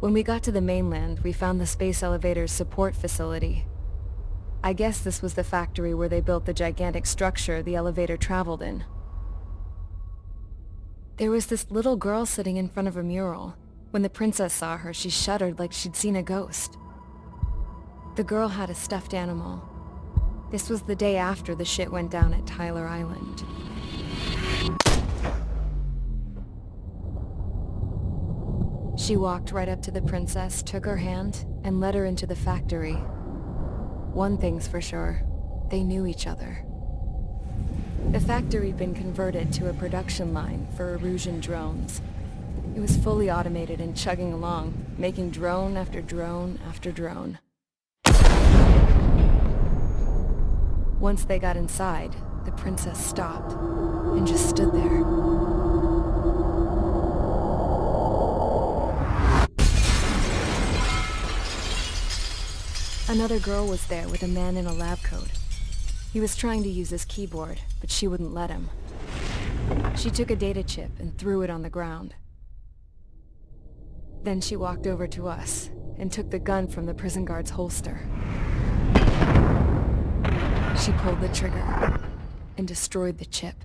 When we got to the mainland, we found the space elevator's support facility. I guess this was the factory where they built the gigantic structure the elevator traveled in. There was this little girl sitting in front of a mural. When the princess saw her, she shuddered like she'd seen a ghost. The girl had a stuffed animal. This was the day after the shit went down at Tyler Island. She walked right up to the princess, took her hand, and led her into the factory. One thing's for sure, they knew each other. The factory had been converted to a production line for Erusian drones. It was fully automated and chugging along, making drone after drone after drone. Once they got inside, the princess stopped and just stood there. Another girl was there with a man in a lab coat. He was trying to use his keyboard, but she wouldn't let him. She took a data chip and threw it on the ground. Then she walked over to us and took the gun from the prison guard's holster. She pulled the trigger and destroyed the chip.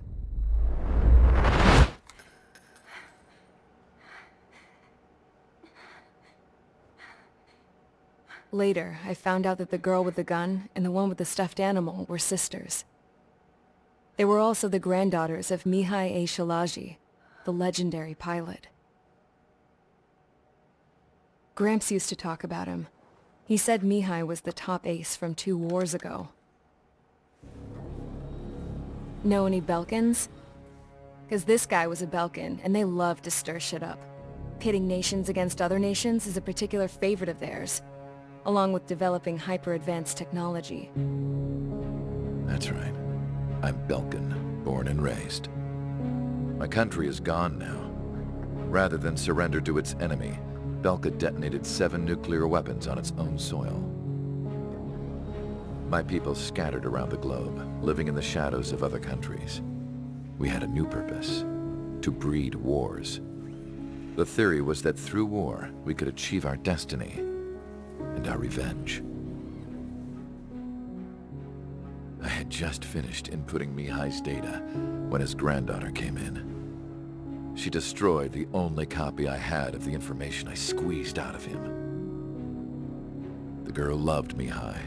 Later, I found out that the girl with the gun and the one with the stuffed animal were sisters. They were also the granddaughters of Mihai A. Shalaji, the legendary pilot. Gramps used to talk about him. He said Mihai was the top ace from 2 wars ago. Know any Belkans? 'Cause this guy was a Belkan, and they love to stir shit up. Pitting nations against other nations is a particular favorite of theirs, along with developing hyper-advanced technology. That's right. I'm Belkan, born and raised. My country is gone now. Rather than surrender to its enemy, Belka detonated 7 nuclear weapons on its own soil. My people scattered around the globe, living in the shadows of other countries. We had a new purpose: to breed wars. The theory was that through war, we could achieve our destiny and our revenge. I had just finished inputting Mihai's data when his granddaughter came in. She destroyed the only copy I had of the information I squeezed out of him. The girl loved Mihai.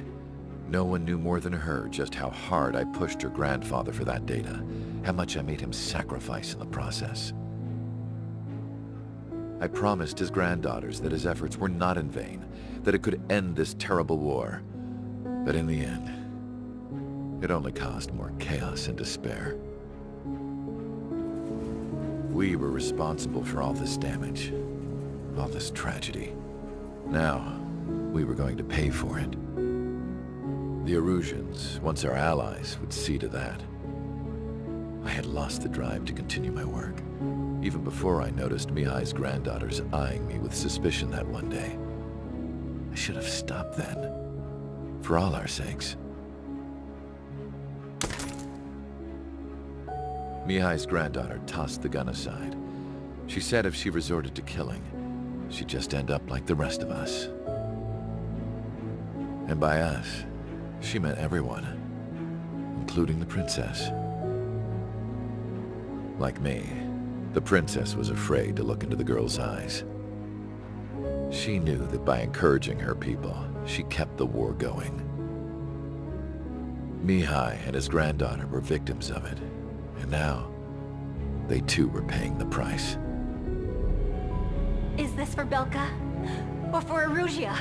No one knew more than her just how hard I pushed her grandfather for that data, how much I made him sacrifice in the process. I promised his granddaughters that his efforts were not in vain, that it could end this terrible war. But in the end, it only caused more chaos and despair. We were responsible for all this damage, all this tragedy. Now, we were going to pay for it. The Erusians, once our allies, would see to that. I had lost the drive to continue my work, even before I noticed Mihai's granddaughters eyeing me with suspicion that one day. I should have stopped then, for all our sakes. Mihai's granddaughter tossed the gun aside. She said if she resorted to killing, she'd just end up like the rest of us. And by us, she meant everyone, including the princess. Like me, the princess was afraid to look into the girl's eyes. She knew that by encouraging her people, she kept the war going. Mihai and his granddaughter were victims of it, and now, they too were paying the price. Is this for Belka? Or for Erusia?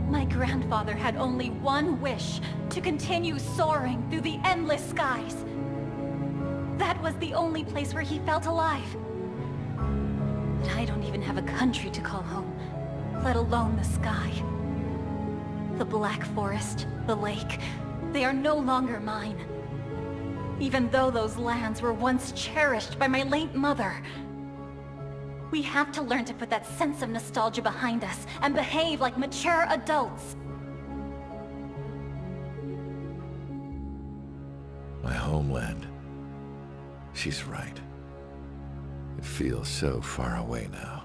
My grandfather had only one wish: to continue soaring through the endless skies. That was the only place where he felt alive. But I don't even have a country to call home, let alone the sky. The Black Forest, the lake, they are no longer mine. Even though those lands were once cherished by my late mother. We have to learn to put that sense of nostalgia behind us and behave like mature adults. My homeland. She's right. It feels so far away now.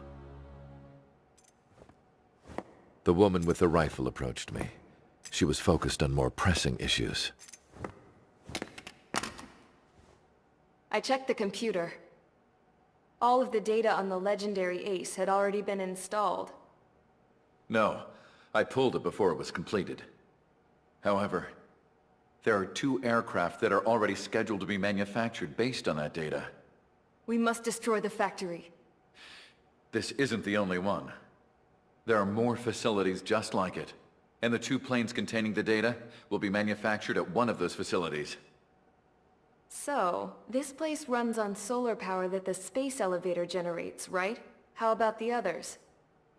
The woman with the rifle approached me. She was focused on more pressing issues. I checked the computer. All of the data on the legendary Ace had already been installed. No, I pulled it before it was completed. However, there are 2 aircraft that are already scheduled to be manufactured based on that data. We must destroy the factory. This isn't the only one. There are more facilities just like it, and the 2 planes containing the data will be manufactured at one of those facilities. So, this place runs on solar power that the space elevator generates, right? How about the others?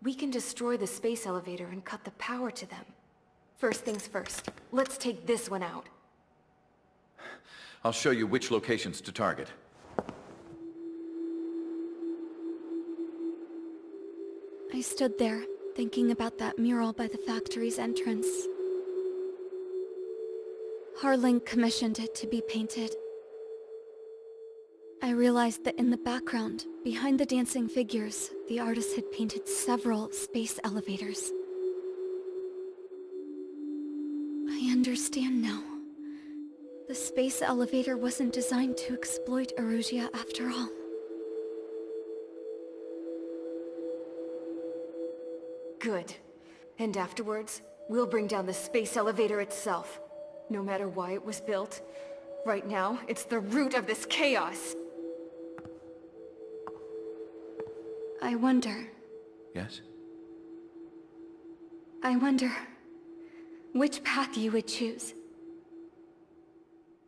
We can destroy the space elevator and cut the power to them. First things first, let's take this one out. I'll show you which locations to target. I stood there, thinking about that mural by the factory's entrance. Harling commissioned it to be painted. I realized that in the background, behind the dancing figures, the artist had painted several space elevators. I understand now. The space elevator wasn't designed to exploit Erusia after all. Good. And afterwards, we'll bring down the space elevator itself. No matter why it was built, right now, it's the root of this chaos. I wonder Yes? which path you would choose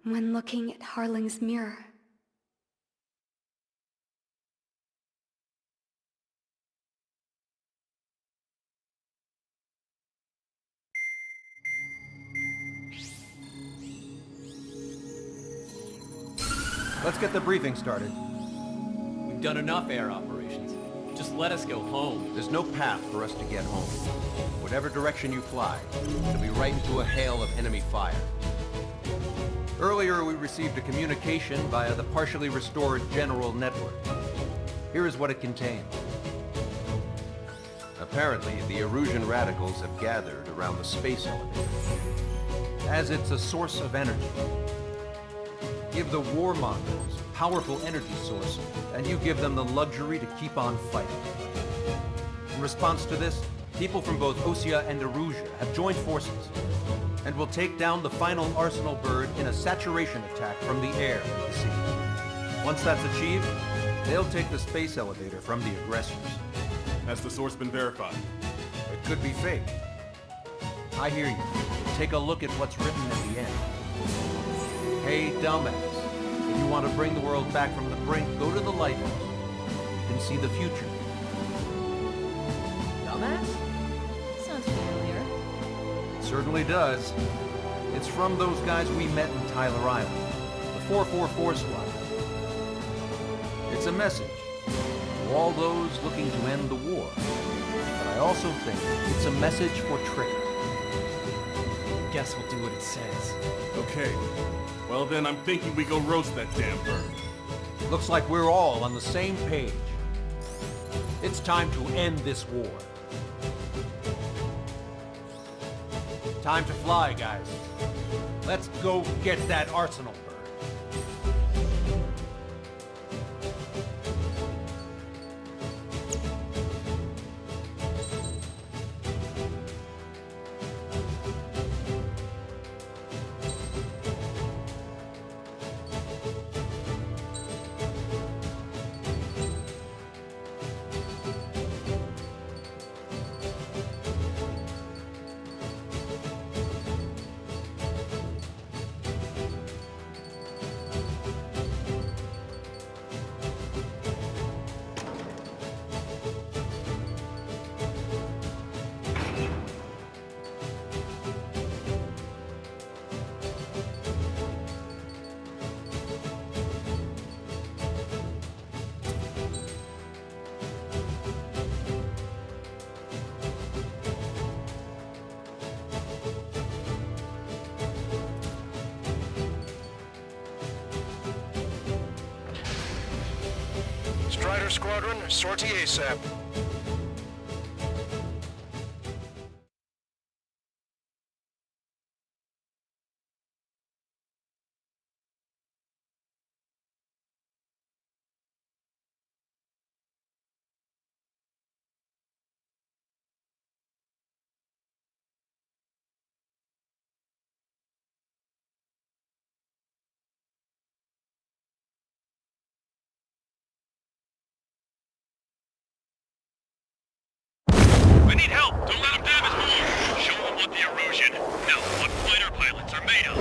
when looking at Harling's mirror. Let's get the briefing started. We've done enough air operations. Just let us go home. There's no path for us to get home. Whatever direction you fly, it'll be right into a hail of enemy fire. Earlier, we received a communication via the partially restored general network. Here is what it contained. Apparently, the Erusian radicals have gathered around the space elevator, as it's a source of energy. Give the warmongers a powerful energy source, and you give them the luxury to keep on fighting. In response to this, people from both Osea and Erusia have joined forces, and will take down the final Arsenal bird in a saturation attack from the air and the sea. Once that's achieved, they'll take the space elevator from the aggressors. Has the source been verified? It could be fake. I hear you. Take a look at what's written at the end. Hey, dumbass. If you want to bring the world back from the brink, go to the Lighthouse. You can see the future. Dumbass? Sounds familiar. It certainly does. It's from those guys we met in Tyler Island. The 444 squad. It's a message to all those looking to end the war. But I also think it's a message for Trigger. Guess we'll do what it says. Okay. Well then, I'm thinking we go roast that damn bird. Looks like we're all on the same page. It's time to end this war. Time to fly, guys. Let's go get that Arsenal bird. Strider Squadron, sortie ASAP. I need help! Don't let them damage me! Show them what the erosion, no, what fighter pilots are made of!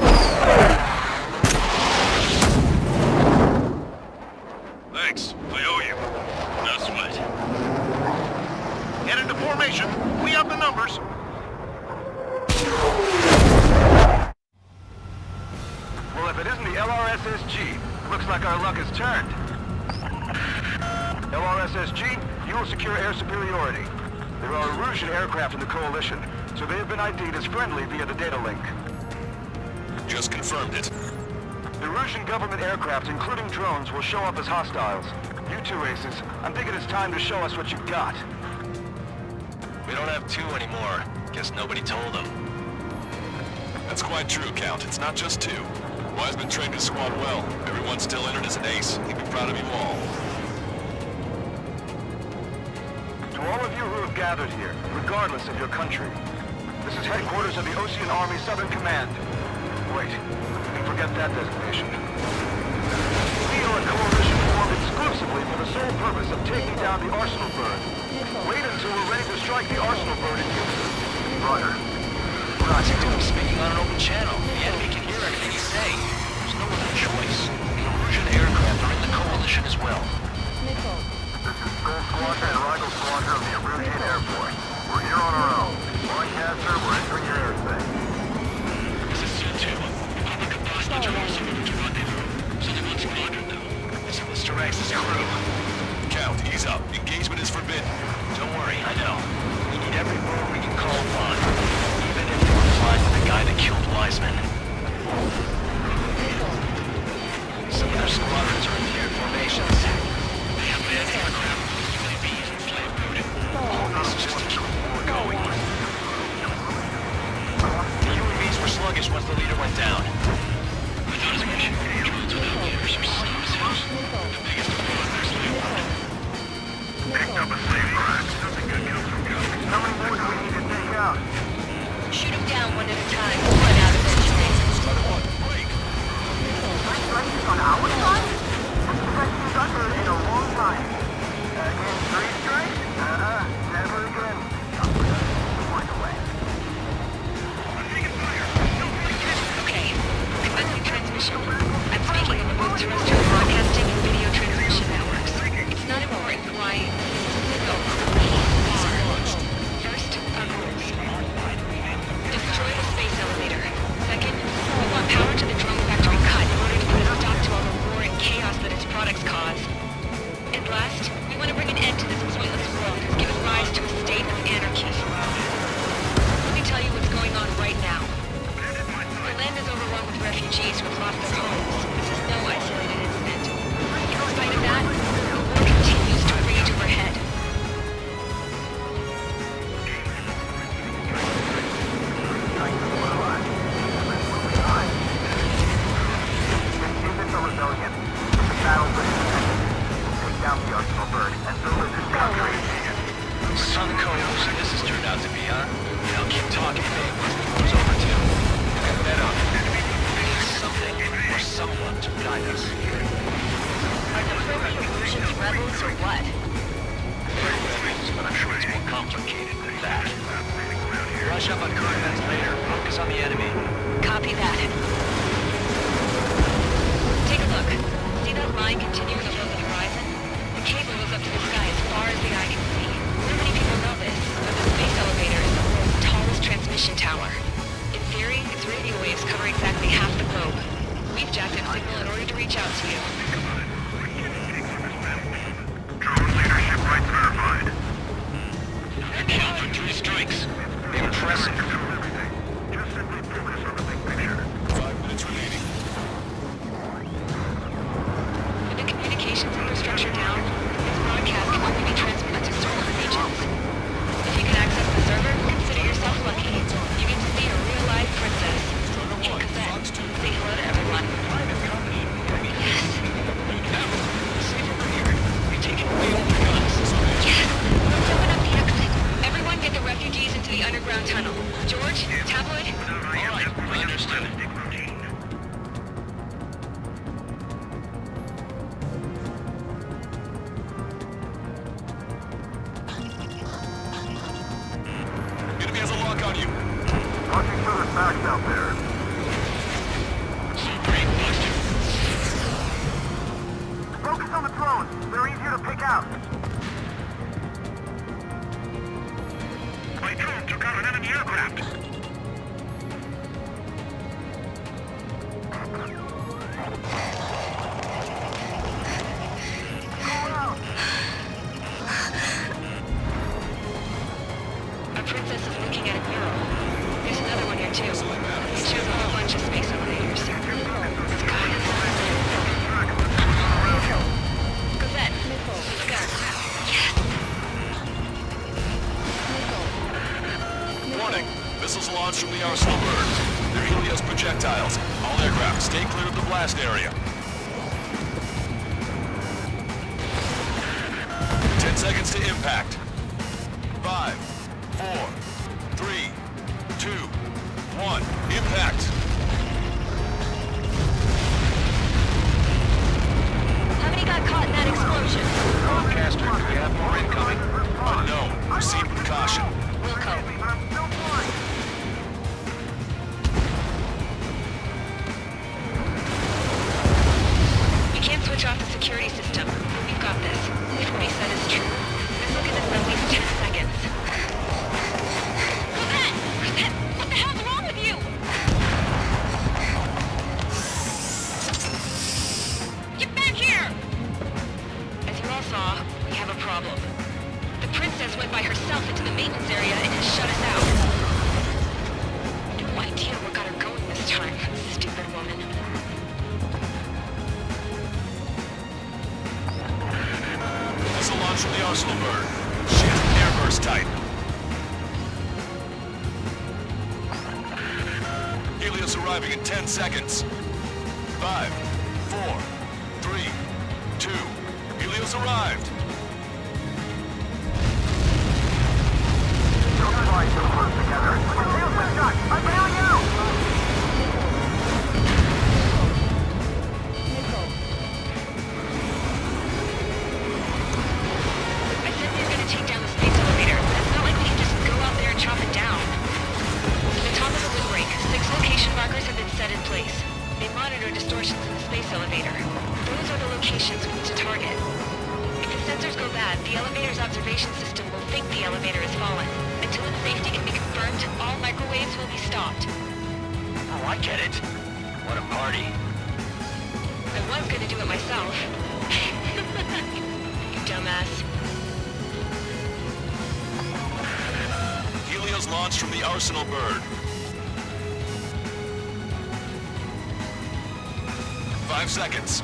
Thanks, I owe you. No sweat. Get into formation. We have the numbers. Well, if it isn't the LRSSG, looks like our luck has turned. LRSSG, you will secure air superiority. There are Erusian aircraft in the Coalition, so they have been ID'd as friendly via the data link. Just confirmed it. The Erusian government aircraft, including drones, will show up as hostiles. You two aces, I'm thinking it's time to show us what you've got. We don't have two anymore. Guess nobody told them. That's quite true, Count. It's not just two. Wiseman trained his squad well. Everyone's still entered as an ace. He'd be proud of you all. To all of you who have gathered here, regardless of your country, this is headquarters of the Ocean Army Southern Command. Wait, you can forget that designation. We are a coalition formed exclusively for the sole purpose of taking down the Arsenal bird. Wait until we're ready to strike the Arsenal bird in Houston. Roger. What's he doing speaking on an open channel? The enemy can hear everything you say. There's no other choice. The Erusian aircraft are in the Coalition as well. This is Skull Squadron and Rival Squadron of the Erusian Air Force. We're here on our own. Broadcaster, we're entering your airspace. This is C2. Public hostage are also moving to rendezvous. So they want Squadron now. It's Mr. X's crew. Count, ease up. Engagement is forbidden. Don't worry, I know. We need every word we can call upon. Even if it applies to the guy that killed Wiseman. Some of their squadrons are in the air formations. They have anti-aircraft, UAVs, and flamboot. All this just to keep the war going. The UAVs were sluggish once the leader went down. I thought his mission drones without leaders were snubs. The biggest of all is their slave boat. Picked up a slave bird. Nothing good comes from guns. How many more do we need to take out? Shoot them down one at a time. Run out of engineering. Strikes on our side? That's the best he's uttered in a long time. Again, 3 strikes? Never again. Point away. Okay. Commencing transmission. I'm speaking on the both terrestrial broadcasting and video transmission networks. It's not important why... No. First, our goals. Destroy the space elevator. Second, we want power to the drone factory cut in order to put a stop to all the war and chaos that its products cause. And last, we want to bring an end to this pointless world that's given rise to a state of anarchy. Let me tell you what's going on right now. The land is overrun with refugees who have lost their homes. This is no isolated incident. In spite of that, the war continues to rage overhead. Sun Coalition this has turned out to be, huh? Now keep talking, babe. Who's over to? Head up. We need something or someone to guide us. Are the Erusians rebels or what? They're rebels, but I'm sure it's more complicated than that. Brush up on current events later. Focus on the enemy. Copy that. Take a look. See that line continuing above the horizon? The cable goes up to the sky as far as the eye can see. Not many people know this, but the space elevator is the world's tallest transmission tower. In theory, its radio waves cover exactly half the globe. We've jacked its signal in order to reach out to you. Drone leadership rights verified. You're killed for 3 strikes. Impressive. Just simply focus on the big picture. 5 minutes remaining. The Facts out there. Great, Buster. Focus on the drones. They're easier to pick out. My drone took out an enemy aircraft. A princess is looking at a mural. There's another one here too. It shows a whole bunch of space elevators. Cosette, look out. Yes! Warning. Missiles launched from the Arsenal bird. They're Helios projectiles. All aircraft, stay clear of the blast area. 10 seconds to impact. 5, 4, 3, 2, 1. Impact. How many got caught in that explosion? Broadcaster, do we have more incoming? Unknown. Proceed with caution. Wilco. You can't switch off the security system. We've got this. If what he said is true, this will give us at least 10 seconds. Cosette! Cosette! What the hell's wrong with you? Get back here! As you all saw, we have a problem. The princess went by herself into the maintenance area and has shut us out. No idea what got her going this time, stupid woman. Missile launch from the Arsenal bird. Shit, airburst type. Helios arriving in 10 seconds. 5, 4, 3, 2. Helios arrived. Don't fly so close together. Here's my shot. I'm bailing out! I said we were gonna take down the space elevator, but it's not like we can just go out there and chop it down. To the top of the windbreak, 6 location markers have been set in place. They monitor distortions in the space elevator. Those are the locations we need to target. If the sensors go bad, the elevator's observation system will think the elevator has fallen. Until its safety can be confirmed, all microwaves will be stopped. Oh, I get it. What a party. I was gonna do it myself. You dumbass. Helios launched from the Arsenal bird. 5 seconds.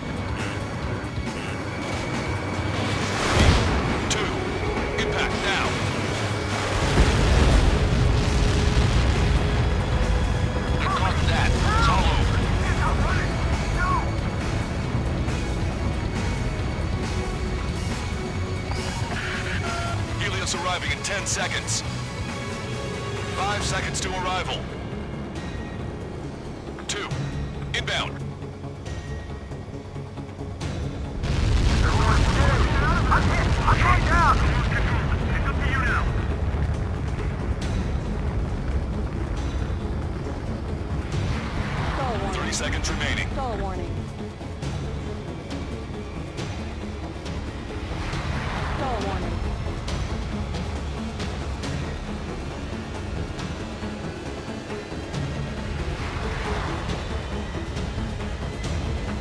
2. Impact now. I caught that. It's all over. Helios arriving in 10 seconds. 5 seconds to arrival. 2. Inbound. I'm going down! It's up to you now. Stall warning. 30 seconds remaining. Stall warning. Stall warning.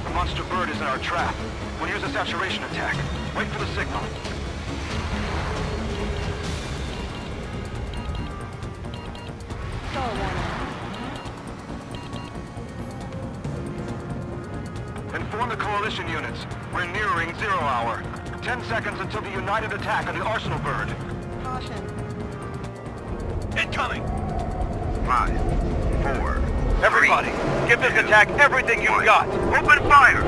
The monster bird is in our trap. We'll use a saturation attack. Wait for the signal. Stall warning. Inform the coalition units. We're nearing 0 hour. 10 seconds until the united attack on the Arsenal bird. Caution. Incoming! 5, 4, everybody, give this attack everything you've got. Open fire!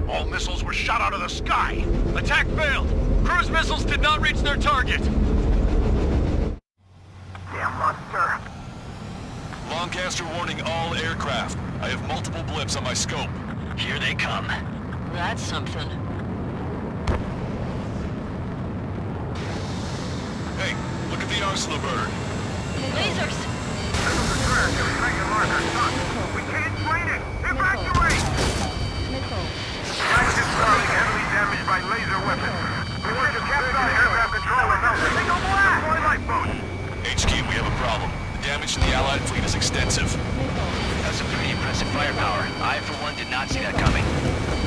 All missiles were shot out of the sky. Attack failed. Cruise missiles did not reach their target. Damn monster. Groundcaster warning all aircraft. I have multiple blips on my scope. Here they come. That's something. Hey, look at the Arsenal bird. Lasers! We can't fight it! Evacuate! Flight is heavily damaged by laser weapons. We want to capture the aircraft control and single blast! Deploy lifeboats! HQ, we have a problem. The damage to the Allied fleet is extensive. That's some pretty impressive firepower. I, for one, did not see that coming.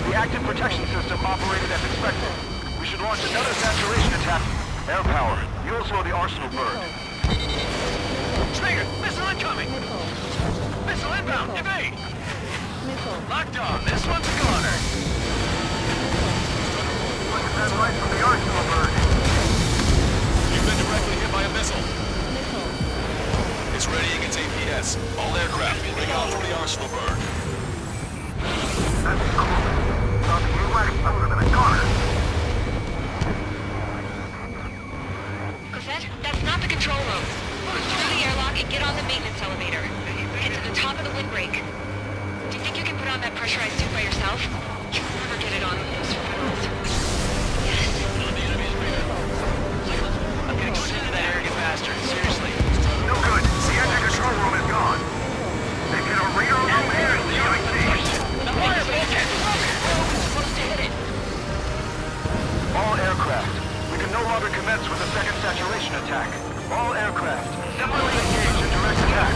The active protection system operated as expected. We should launch another saturation attack. Air power. You'll slow the Arsenal bird. Trigger! Missile incoming! Missile inbound! Evade! Locked on. This one's a goner. Look at that light from the Arsenal bird. You've been directly hit by a missile. It's readying its APS. All aircraft ring out from the Arsenal bird. That's cool. Thought the AWACS would have been a goner. Cosette, that's not the control room. Move through the airlock and get on the maintenance elevator. Get to the top of the windbreak. Do you think you can put on that pressurized suit by yourself? You'll never get it on with those fools. Yes. I'm getting sick of that arrogant bastard. Seriously. No good. The engine control room is gone. They get a radar room here in the UAC. The fire bullshit! We're supposed to hit it. All aircraft. We can no longer commence with a second saturation attack. All aircraft. Separately engaged in direct attack.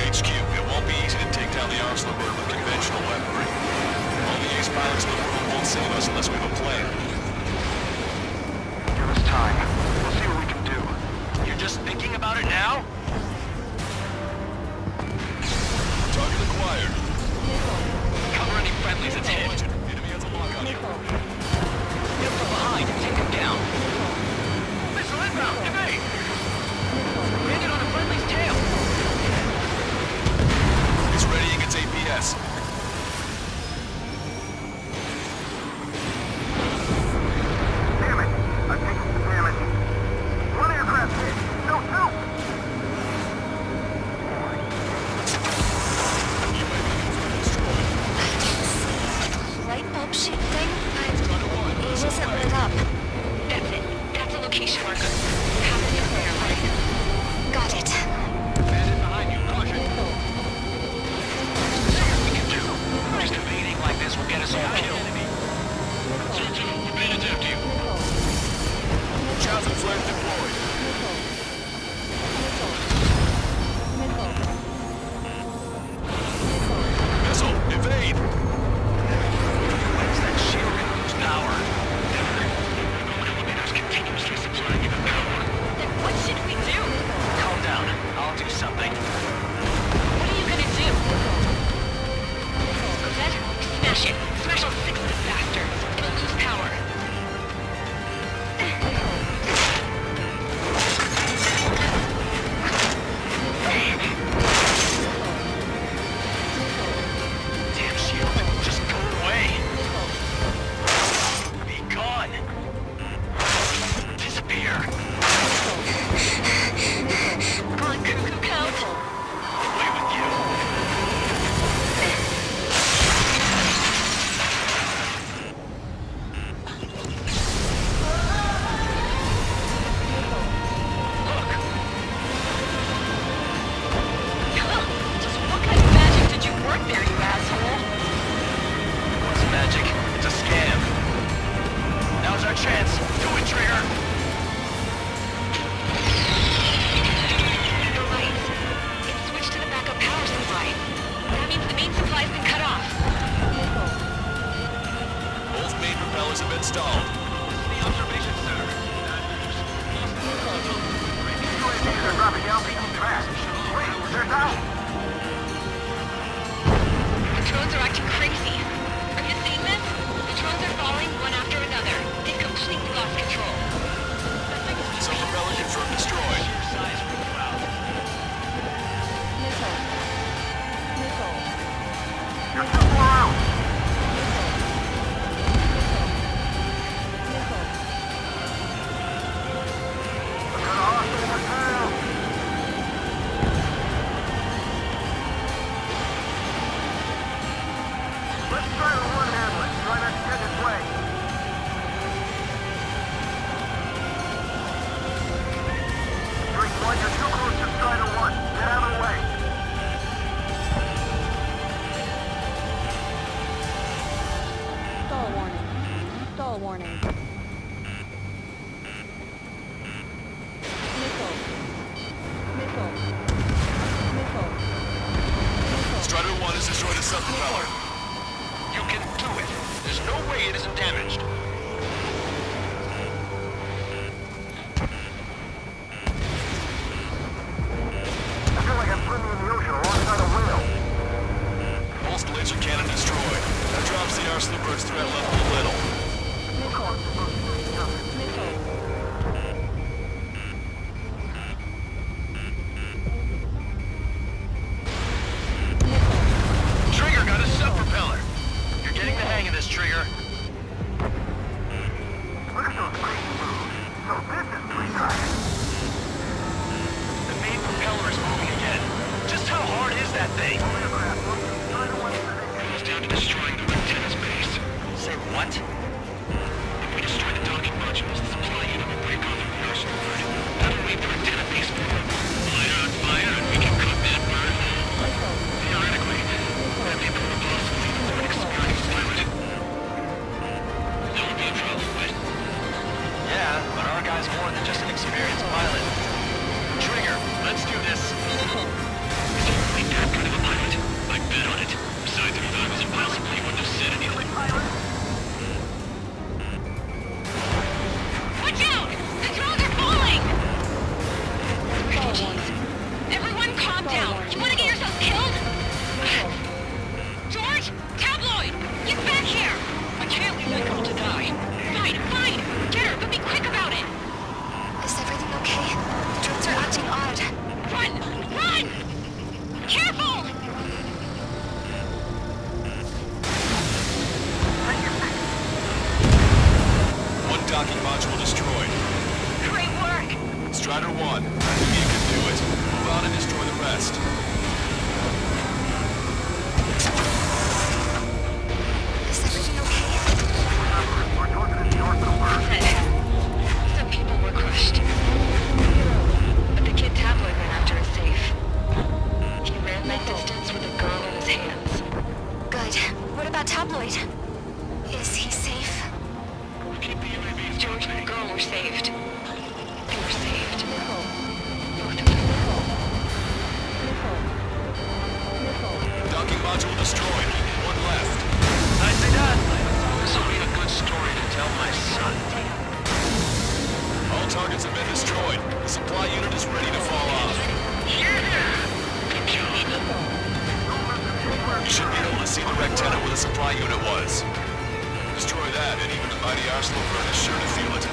HQ, it won't be easy to take down the Arsenal bird with conventional weaponry. All the ace pilots in the world won't save us unless we have a plan. Give us time. We'll see what we can do. You're just thinking about it now? Target acquired. Cover any friendlies it's hit. Enemy has a lock on you. Get from behind and take him down. Missile inbound! Evade! Landed on a friendly's tail! It's readying its APS. Damn it! I've taken some damage. One aircraft hit! No, two! Light bulb shaped thing? It wasn't lit up. That's it. That's a location marker. Have it in there, right? Got it. Bandit behind you, caution! Nothing we can do. Just evading like this will get us all killed. We're being attacked you. Shots and flares deployed. Missile, evade! When's that shield gonna lose power? Elevators continuously supplying you with power. Then what should we do? Calm down. I'll do something. What are you gonna do? Cosette, smash it. Smash all six of the bastards. It'll lose power. Damn shield. Just go away. Be gone. Disappear. Come on, cuckoo count. Away with you. Just what kind of magic did you work there, you asshole? What's magic? It's a scam. Now's our chance. Do it, Trigger. You're right. It's switched to the backup power supply. That means the main supply's been cut off. Both main propellers have been stalled. The observation center. UAVs are dropping LPD trash. Wait, they're down. The drones are acting crazy. Are you seeing this? The drones are falling one after another. They've completely lost control. Some propeller confirmed destroyed. You're too far out. Look at the hostile missile. warning. Missile. Missile. Missile. Strider 1 has destroyed a sub-propeller. You can do it. There's no way it isn't damaged. I feel like I'm swimming in the ocean alongside a whale. Pulsed laser cannon destroyed. That drops the Arsenal bird's threat level a little. Missile. Missile. Trigger got a sub-propeller. You're getting the hang of this, Trigger. Look at those great moves. So this is free driving. The main propeller is moving again. Just how hard is that thing? It goes down to destroying the antenna's base. Say what? If we destroy the docking modules, the supply unit will break off from the Arsenal bird. That'll leave the antenna base warm. Light on fire and we can cook that bird whole. Theoretically, that'd be a poor possibility for an experienced pilot. That would be a problem, but Yeah, but our guy's more than just an experienced pilot. Trigger, let's do this. is he really that kind of a pilot? I'd bet on it. Besides, if he thought it was impossible, he wouldn't have said anything. Watch out! The drones are falling! Refugees. Everyone calm down. You want to get yourself killed? George! Tabloid! Get back here! I can't leave that girl to die. Fine, fine! Get her, but be quick about it! Is everything okay? The drones are acting odd. Run! Run! Careful! One docking module destroyed. Great work! Strider 1, I knew you could do it. Move on and destroy the rest. Is everything okay? Some people were crushed. But the kid Tabloid ran after a safe. He ran that distance with a girl in his hands. Good. What about Tabloid? Is he safe? Keep the UAVs George and the girl were saved. They were saved. Both of them. Docking module destroyed. One left. Nicely done. This'll be a good story to tell my son. All targets have been destroyed. The supply unit is ready to fall off. Good job. You should be able to see the rectangle where the supply unit was. Destroy that, and even the mighty Arsenal bird is sure to feel it.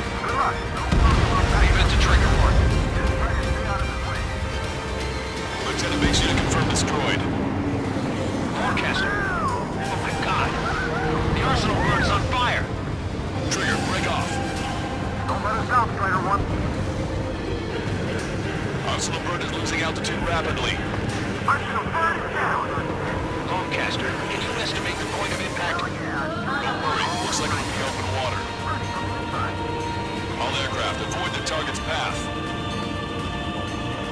Leave it to Trigger One. Lieutenant makes you to confirm destroyed. Forecaster. Oh my god. The Arsenal bird is on fire. Trigger, break off. Don't let us down, Strider One. Arsenal bird is losing altitude rapidly. Arsenal bird is down. Longcaster, can you estimate the point of impact? Don't worry, looks like it'll be open water. All aircraft, avoid the target's path.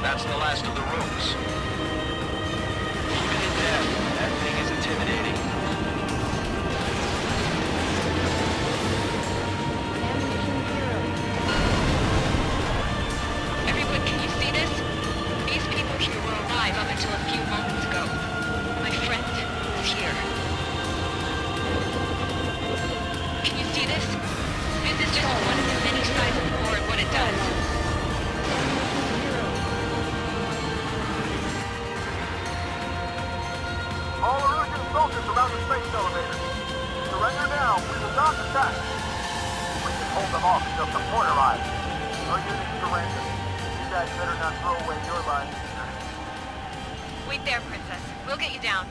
That's the last of the rooms. Even in death, that thing is intimidating. Everyone, can you see this? These people here were alive up until a few moments ago. My friend is here. Can you see this? This is just one of the many sides of war and what it does. All Erusian soldiers around the space elevator. Surrender now. We will not attack. We can hold them off until support arrives. Our units surrender. You guys better not throw away your lives either. Wait there, Princess. We'll get you down.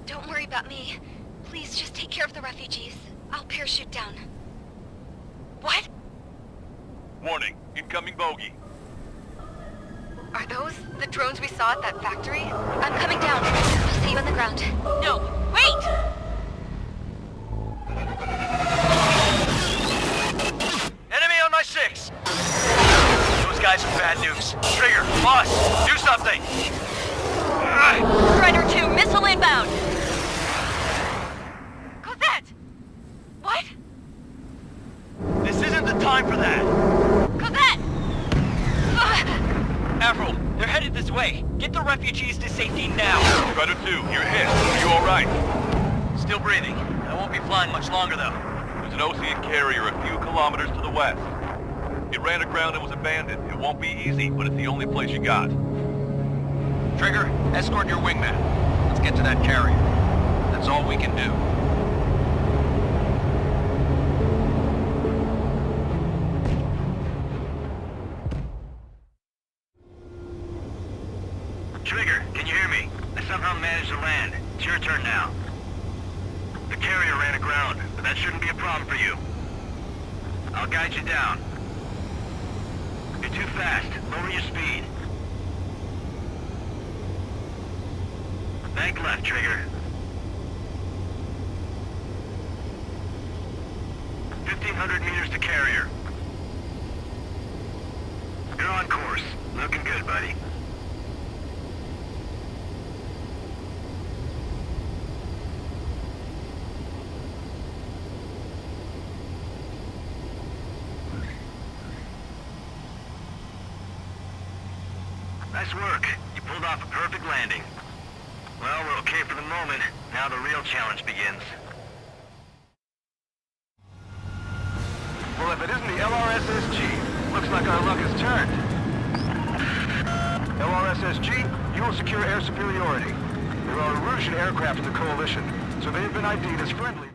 Don't worry about me. Please just take care of the refugees. I'll parachute down. What? Warning, incoming bogey. Are those the drones we saw at that factory? I'm coming down. I'll see you on the ground. No, wait! Enemy on my 6! Those guys are bad news. Trigger, boss, do something! Strider 2, missile inbound! Cosette! time for that. Cosette! Avril, they're headed this way. Get the refugees to safety now. Strider 2, you're hit. Are you alright? Still breathing. I won't be flying much longer, though. There's an Ocean carrier a few kilometers to the west. It ran aground and was abandoned. It won't be easy, but it's the only place you got. Trigger, escort your wingman. Let's get to that carrier. That's all we can do. Trigger, can you hear me? I somehow managed to land. It's your turn now. The carrier ran aground, but that shouldn't be a problem for you. I'll guide you down. You're too fast. Lower your speed. Bank left, Trigger. 1,500 meters to carrier. You're on course. Looking good, buddy. Nice work. You pulled off a perfect landing. Well, we're okay for the moment. Now the real challenge begins. Well, if it isn't the LRSSG, looks like our luck has turned. LRSSG, you will secure air superiority. There are Erusian aircraft in the Coalition, so they've been ID'd as friendly.